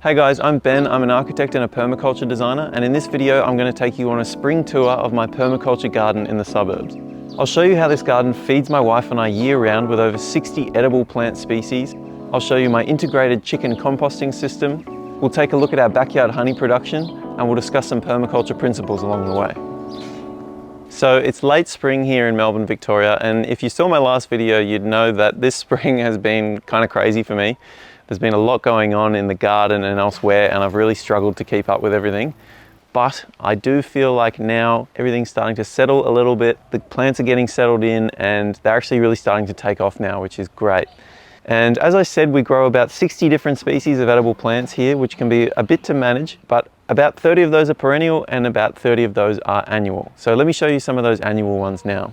Hey guys, I'm Ben. I'm an architect and a permaculture designer, and in this video I'm going to take you on a spring tour of my permaculture garden in the suburbs. I'll show you how this garden feeds my wife and I year-round with over 60 edible plant species. I'll show you my integrated chicken composting system. We'll take a look at our backyard honey production, and we'll discuss some permaculture principles along the way. So it's late spring here in Melbourne, Victoria, and if you saw my last video, you'd know that this spring has been kind of crazy for me. There's been a lot going on in the garden and elsewhere, and I've really struggled to keep up with everything. But I do feel like now everything's starting to settle a little bit. The plants are getting settled in, and they're actually really starting to take off now, which is great. And as I said, we grow about 60 different species of edible plants here, which can be a bit to manage, but about 30 of those are perennial and about 30 of those are annual. So let me show you some of those annual ones now.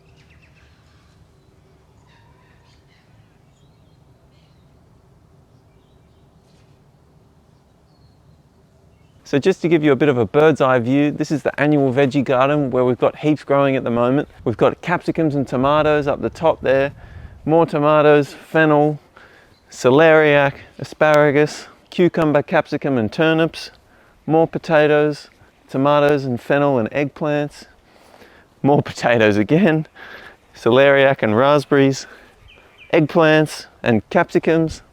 So just to give you a bit of a bird's eye view, this is the annual veggie garden where we've got heaps growing at the moment. We've got capsicums and tomatoes up the top there, more tomatoes, fennel, celeriac, asparagus, cucumber, capsicum and turnips, more potatoes, tomatoes and fennel and eggplants, more potatoes again, celeriac and raspberries, eggplants and capsicums,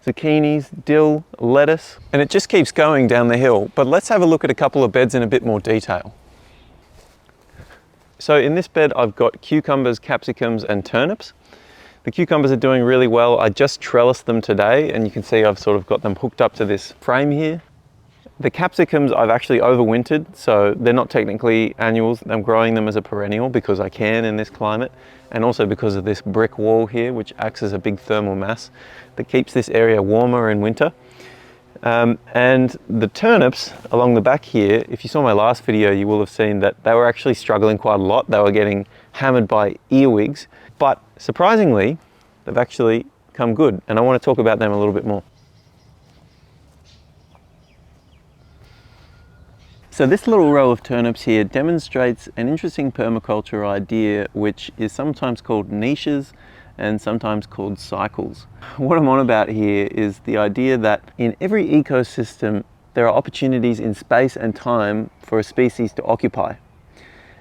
zucchinis, dill, lettuce, and it just keeps going down the hill. But let's have a look at a couple of beds in a bit more detail. So in this bed I've got cucumbers, capsicums and turnips. The cucumbers are doing really well. I just trellised them today, and you can see I've sort of got them hooked up to this frame here. The capsicums I've actually overwintered, so they're not technically annuals. I'm growing them as a perennial because I can in this climate, and also because of this brick wall here, which acts as a big thermal mass that keeps this area warmer in winter. And the turnips along the back here, if you saw my last video, you will have seen that they were actually struggling quite a lot. They were getting hammered by earwigs, but surprisingly, they've actually come good, and I want to talk about them a little bit more. So this little row of turnips here demonstrates an interesting permaculture idea, which is sometimes called niches and sometimes called cycles. What I'm on about here is the idea that in every ecosystem there are opportunities in space and time for a species to occupy.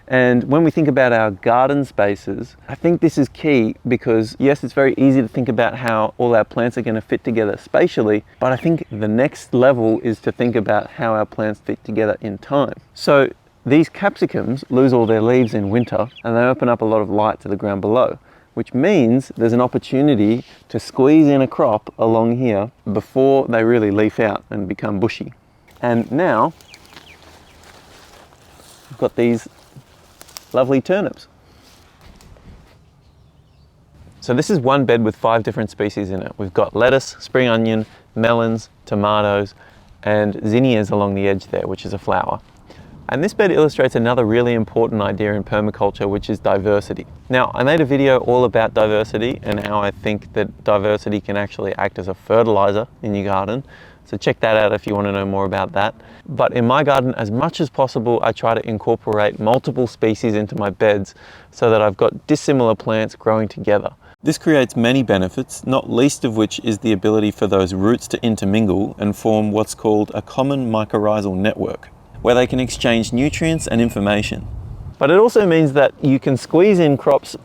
And when we think about our garden spaces, I think this is key because yes, it's very easy to think about how all our plants are going to fit together spatially, but I think the next level is to think about how our plants fit together in time. So these capsicums lose all their leaves in winter, and they open up a lot of light to the ground below, which means there's an opportunity to squeeze in a crop along here before they really leaf out and become bushy. And now I've got these lovely turnips. So this is one bed with 5 different species in it. We've got lettuce, spring onion, melons, tomatoes, and zinnias along the edge there, which is a flower. And this bed illustrates another really important idea in permaculture, which is diversity. Now, I made a video all about diversity and how I think that diversity can actually act as a fertilizer in your garden. So check that out if you want to know more about that. But in my garden, as much as possible, I try to incorporate multiple species into my beds so that I've got dissimilar plants growing together. This creates many benefits, not least of which is the ability for those roots to intermingle and form what's called a common mycorrhizal network, where they can exchange nutrients and information. But it also means that you can squeeze in crops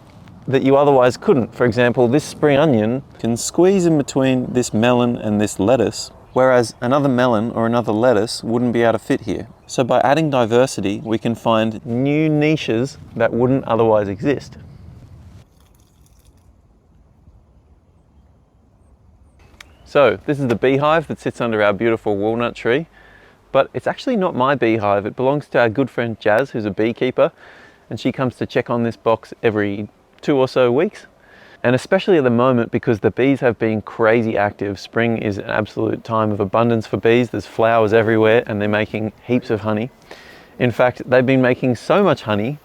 that you otherwise couldn't. For example, this spring onion can squeeze in between this melon and this lettuce, whereas another melon or another lettuce wouldn't be able to fit here. So by adding diversity, we can find new niches that wouldn't otherwise exist. So this is the beehive that sits under our beautiful walnut tree, but it's actually not my beehive. It belongs to our good friend Jazz, who's a beekeeper, and she comes to check on this box every 2 or so weeks. And especially at the moment, because the bees have been crazy active. Spring is an absolute time of abundance for bees. There's flowers everywhere and they're making heaps of honey. In fact, they've been making so much honey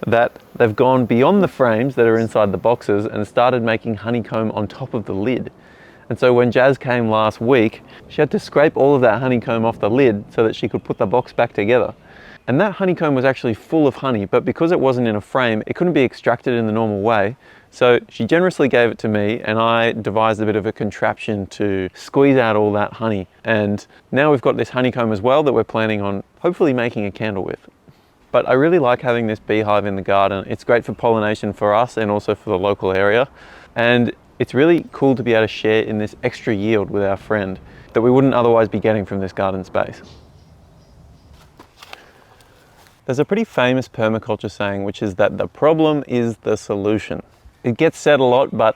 that they've gone beyond the frames that are inside the boxes and started making honeycomb on top of the lid. And so when Jazz came last week, she had to scrape all of that honeycomb off the lid so that she could put the box back together. And that honeycomb was actually full of honey, but because it wasn't in a frame, it couldn't be extracted in the normal way. So she generously gave it to me, and I devised a bit of a contraption to squeeze out all that honey. And now we've got this honeycomb as well that we're planning on hopefully making a candle with. But I really like having this beehive in the garden. It's great for pollination for us and also for the local area. And it's really cool to be able to share in this extra yield with our friend that we wouldn't otherwise be getting from this garden space. There's a pretty famous permaculture saying, which is that the problem is the solution. It gets said a lot, but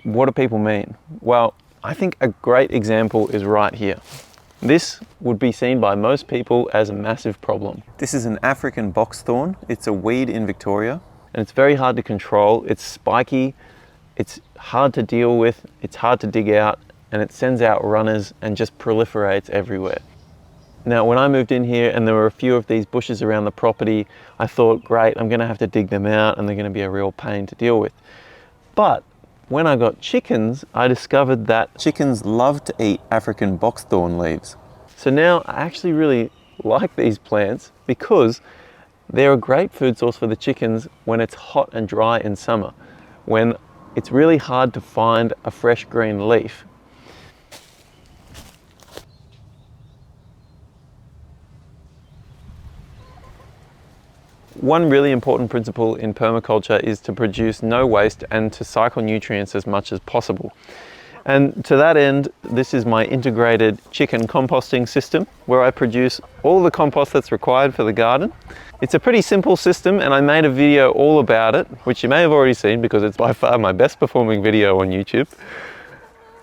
what do people mean? Well, I think a great example is right here. This would be seen by most people as a massive problem. This is an African boxthorn. It's a weed in Victoria, and it's very hard to control. It's spiky, it's hard to deal with, it's hard to dig out, and it sends out runners and just proliferates everywhere. Now, when I moved in here and there were a few of these bushes around the property, I thought, great, I'm gonna have to dig them out and they're gonna be a real pain to deal with. But when I got chickens, I discovered that chickens love to eat African boxthorn leaves. So now I actually really like these plants because they're a great food source for the chickens when it's hot and dry in summer, when it's really hard to find a fresh green leaf. One really important principle in permaculture is to produce no waste and to cycle nutrients as much as possible. And to that end, this is my integrated chicken composting system where I produce all the compost that's required for the garden. It's a pretty simple system, and I made a video all about it, which you may have already seen because it's by far my best performing video on YouTube.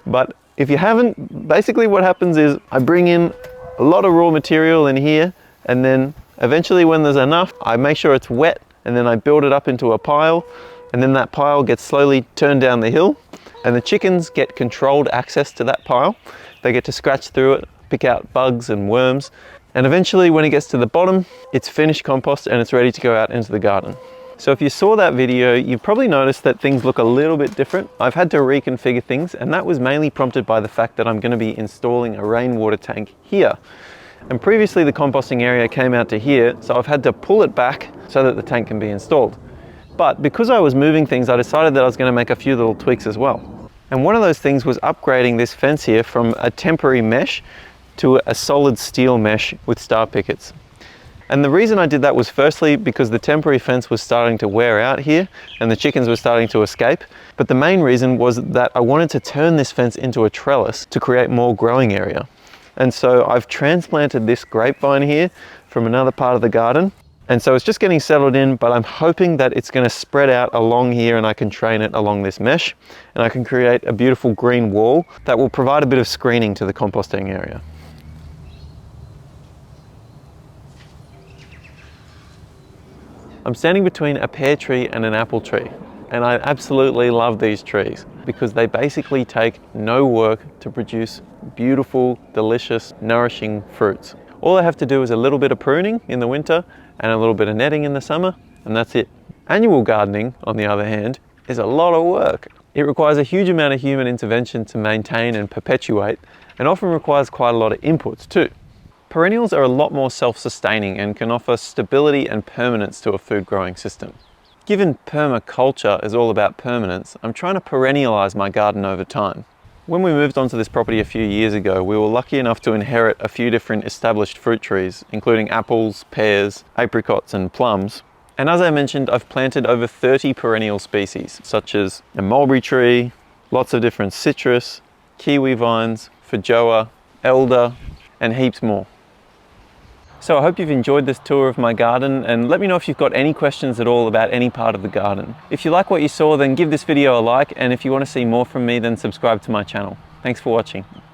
But if you haven't, basically what happens is I bring in a lot of raw material in here, and then eventually when there's enough, I make sure it's wet, and then I build it up into a pile, and then that pile gets slowly turned down the hill, and the chickens get controlled access to that pile. They get to scratch through it, pick out bugs and worms, and eventually when it gets to the bottom, it's finished compost and it's ready to go out into the garden. So if you saw that video, you've probably noticed that things look a little bit different. I've had to reconfigure things, and that was mainly prompted by the fact that I'm going to be installing a rainwater tank here. And previously the composting area came out to here, so I've had to pull it back so that the tank can be installed. But because I was moving things, I decided that I was going to make a few little tweaks as well. And one of those things was upgrading this fence here from a temporary mesh to a solid steel mesh with star pickets. And the reason I did that was firstly because the temporary fence was starting to wear out here and the chickens were starting to escape. But the main reason was that I wanted to turn this fence into a trellis to create more growing area. And so I've transplanted this grapevine here from another part of the garden. And so it's just getting settled in, but I'm hoping that it's going to spread out along here and I can train it along this mesh and I can create a beautiful green wall that will provide a bit of screening to the composting area. I'm standing between a pear tree and an apple tree, and I absolutely love these trees because they basically take no work to produce beautiful, delicious, nourishing fruits. All I have to do is a little bit of pruning in the winter and a little bit of netting in the summer, and that's it. Annual gardening, on the other hand, is a lot of work. It requires a huge amount of human intervention to maintain and perpetuate, and often requires quite a lot of inputs too. Perennials are a lot more self-sustaining and can offer stability and permanence to a food growing system. Given permaculture is all about permanence, I'm trying to perennialize my garden over time. When we moved onto this property a few years ago, we were lucky enough to inherit a few different established fruit trees, including apples, pears, apricots and plums. And as I mentioned, I've planted over 30 perennial species, such as a mulberry tree, lots of different citrus, kiwi vines, feijoa, elder, and heaps more. So I hope you've enjoyed this tour of my garden, and let me know if you've got any questions at all about any part of the garden. If you like what you saw, then give this video a like, and if you want to see more from me, then subscribe to my channel. Thanks for watching.